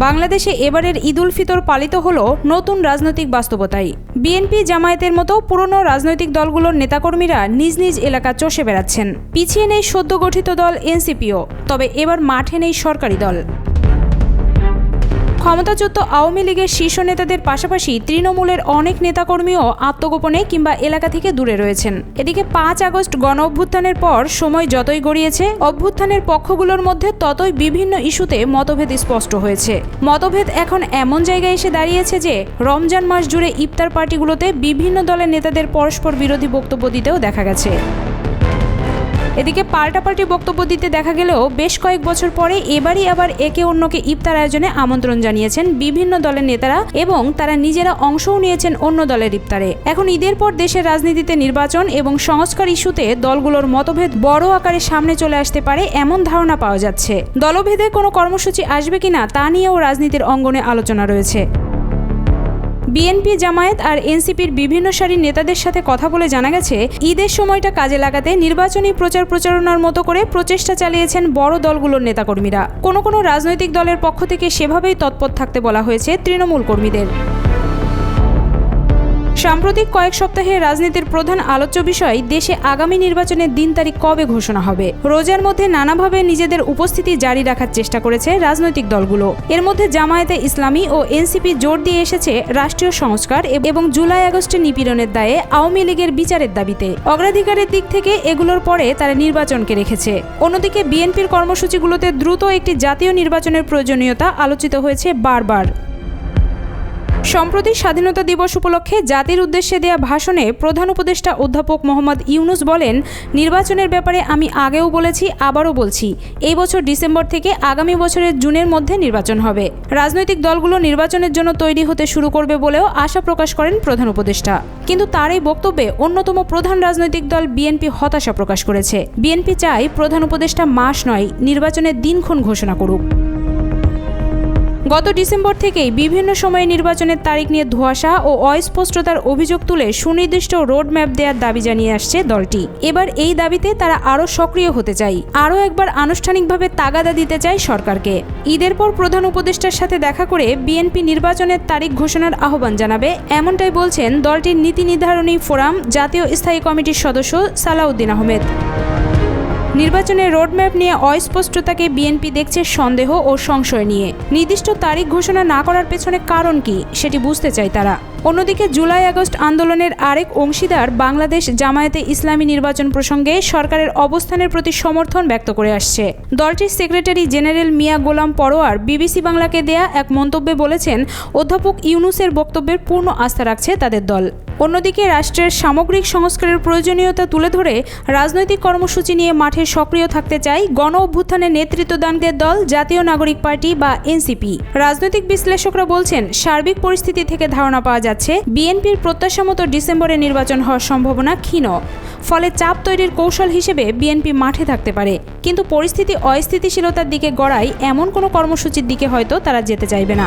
বাংলাদেশে এবারের ঈদ উল ফিতর পালিত হলো নতুন রাজনৈতিক বাস্তবতায়। বিএনপি জামায়াতের মতো পুরনো রাজনৈতিক দলগুলোর নেতাকর্মীরা নিজ নিজ এলাকা চষে বেড়াচ্ছেন। পিছিয়ে নেই সদ্য গঠিত দল এনসিপিও, তবে এবার মাঠে নেই সরকারি দল। ক্ষমতাচ্যুত আওয়ামী লীগের শীর্ষ নেতাদের পাশাপাশি তৃণমূলের অনেক নেতাকর্মীও আত্মগোপনে কিংবা এলাকা থেকে দূরে রয়েছেন। এদিকে 5 আগস্ট গণ অভ্যুত্থানের পর সময় যতই গড়িয়েছে, অভ্যুত্থানের পক্ষগুলোর মধ্যে ততই বিভিন্ন ইস্যুতে মতভেদ স্পষ্ট হয়েছে। মতভেদ এখন এমন জায়গায় এসে দাঁড়িয়েছে যে রমজান মাস জুড়ে ইফতার পার্টিগুলোতে বিভিন্ন দলের নেতাদের পরস্পর বিরোধী বক্তব্য দিতেও দেখা গেছে। এদিকে পাল্টাপাল্টি বক্তব্য দিতে দেখা গেলেও বেশ কয়েক বছর পরে এবারই আবার একে অন্যকে ইফতার আয়োজনে আমন্ত্রণ জানিয়েছেন বিভিন্ন দলের নেতারা এবং তারা নিজেরা অংশও নিয়েছেন অন্য দলের ইফতারে। এখন ঈদের পর দেশের রাজনীতিতে নির্বাচন এবং সংস্কার ইস্যুতে দলগুলোর মতভেদ বড় আকারে সামনে চলে আসতে পারে এমন ধারণা পাওয়া যাচ্ছে। দলভেদে কোনো কর্মসূচি আসবে কিনা তা নিয়েও রাজনীতির অঙ্গনে আলোচনা রয়েছে। বিএনপি, জামায়াত আর এনসিপির বিভিন্ন সারির নেতাদের সাথে কথা বলে জানা গেছে, ঈদের সময়টা কাজে লাগাতে নির্বাচনী প্রচারণার মতো করে প্রচেষ্টা চালিয়েছেন বড় দলগুলোর নেতাকর্মীরা। কোনো রাজনৈতিক দলের পক্ষ থেকে সেভাবেই তৎপর থাকতে বলা হয়েছে তৃণমূল কর্মীদের। সাম্প্রতিক কয়েক সপ্তাহে রাজনীতির প্রধান আলোচ্য বিষয় দেশে আগামী নির্বাচনের দিন তারিখ কবে ঘোষণা হবে। রোজার মধ্যে নানাভাবে নিজেদের উপস্থিতি জারি রাখার চেষ্টা করেছে রাজনৈতিক দলগুলো। এর মধ্যে জামায়াতে ইসলামী ও এনসিপি জোর দিয়ে এসেছে রাষ্ট্রীয় সংস্কার এবং জুলাই আগস্টে নিপীড়নের দায়ে আওয়ামী লীগের বিচারের দাবিতে। অগ্রাধিকারের দিক থেকে এগুলোর পরে তারা নির্বাচনকে রেখেছে। অন্যদিকে বিএনপির কর্মসূচিগুলোতে দ্রুত একটি জাতীয় নির্বাচনের প্রয়োজনীয়তা আলোচিত হয়েছে বারবার। সম্প্রতি স্বাধীনতা দিবস উপলক্ষে জাতির উদ্দেশ্যে দেয়া ভাষণে প্রধান উপদেষ্টা অধ্যাপক মোহাম্মদ ইউনুস বলেন, নির্বাচনের ব্যাপারে আমি আগেও বলেছি, আবারও বলছি, এই বছর ডিসেম্বর থেকে আগামী বছরের জুনের মধ্যে নির্বাচন হবে। রাজনৈতিক দলগুলো নির্বাচনের জন্য তৈরি হতে শুরু করবে বলেও আশা প্রকাশ করেন প্রধান উপদেষ্টা। কিন্তু তার এই বক্তব্যে অন্যতম প্রধান রাজনৈতিক দল বিএনপি হতাশা প্রকাশ করেছে। বিএনপি চায় প্রধান উপদেষ্টা মাস নয়, নির্বাচনের দিনক্ষণ ঘোষণা করুক। গত ডিসেম্বর থেকেই বিভিন্ন সময়ে নির্বাচনের তারিখ নিয়ে ধোঁয়াশা ও অস্পষ্টতার অভিযোগ তুলে সুনির্দিষ্ট রোডম্যাপ দেওয়ার দাবি জানিয়ে আসছে দলটি। এবার এই দাবিতে তারা আরও সক্রিয় হতে চায়, আরও একবার আনুষ্ঠানিকভাবে তাগাদা দিতে চায় সরকারকে। ঈদের পর প্রধান উপদেষ্টার সাথে দেখা করে বিএনপি নির্বাচনের তারিখ ঘোষণার আহ্বান জানাবে, এমনটাই বলছেন দলটির নীতি নির্ধারণী ফোরাম জাতীয় স্থায়ী কমিটির সদস্য সালাউদ্দিন আহমেদ। নির্বাচনের রোডম্যাপ নিয়ে অস্পষ্টতাকে বিএনপি দেখছে সন্দেহ ও সংশয় নিয়ে। নির্দিষ্ট তারিখ ঘোষণা না করার পেছনে কারণ কি সেটি বুঝতে চায় তারা। অন্যদিকে জুলাই আগস্ট আন্দোলনের আরেক অংশীদার বাংলাদেশ জামায়াতে ইসলামী নির্বাচন প্রসঙ্গে সরকারের অবস্থানের প্রতি সমর্থন ব্যক্ত করে আসছে। দলটির সেক্রেটারি জেনারেল মিয়া গোলাম পরোয়ার বিবিসি বাংলাকে দেয়া এক মন্তব্যে বলেছেন, অধ্যাপক ইউনুসের বক্তব্যের পূর্ণ আস্থা রাখছে তাদের দল। অন্যদিকে রাষ্ট্রের সামগ্রিক সংস্কারের প্রয়োজনীয়তা তুলে ধরে রাজনৈতিক কর্মসূচি নিয়ে মাঠে সক্রিয় থাকতে চায় গণ অভ্যুত্থানের নেতৃত্বদানকারী দল জাতীয় নাগরিক পার্টি বা এনসিপি। রাজনৈতিক বিশ্লেষকরা বলছেন, সার্বিক পরিস্থিতি থেকে ধারণা পাওয়া যাচ্ছে বিএনপির প্রত্যাশা মতো ডিসেম্বরে নির্বাচন হওয়ার সম্ভাবনা ক্ষীণ। ফলে চাপ তৈরির কৌশল হিসেবে বিএনপি মাঠে থাকতে পারে, কিন্তু পরিস্থিতি অস্থিতিশীলতার দিকে গড়ায় এমন কোনো কর্মসূচির দিকে হয়তো তারা যেতে চাইবে না।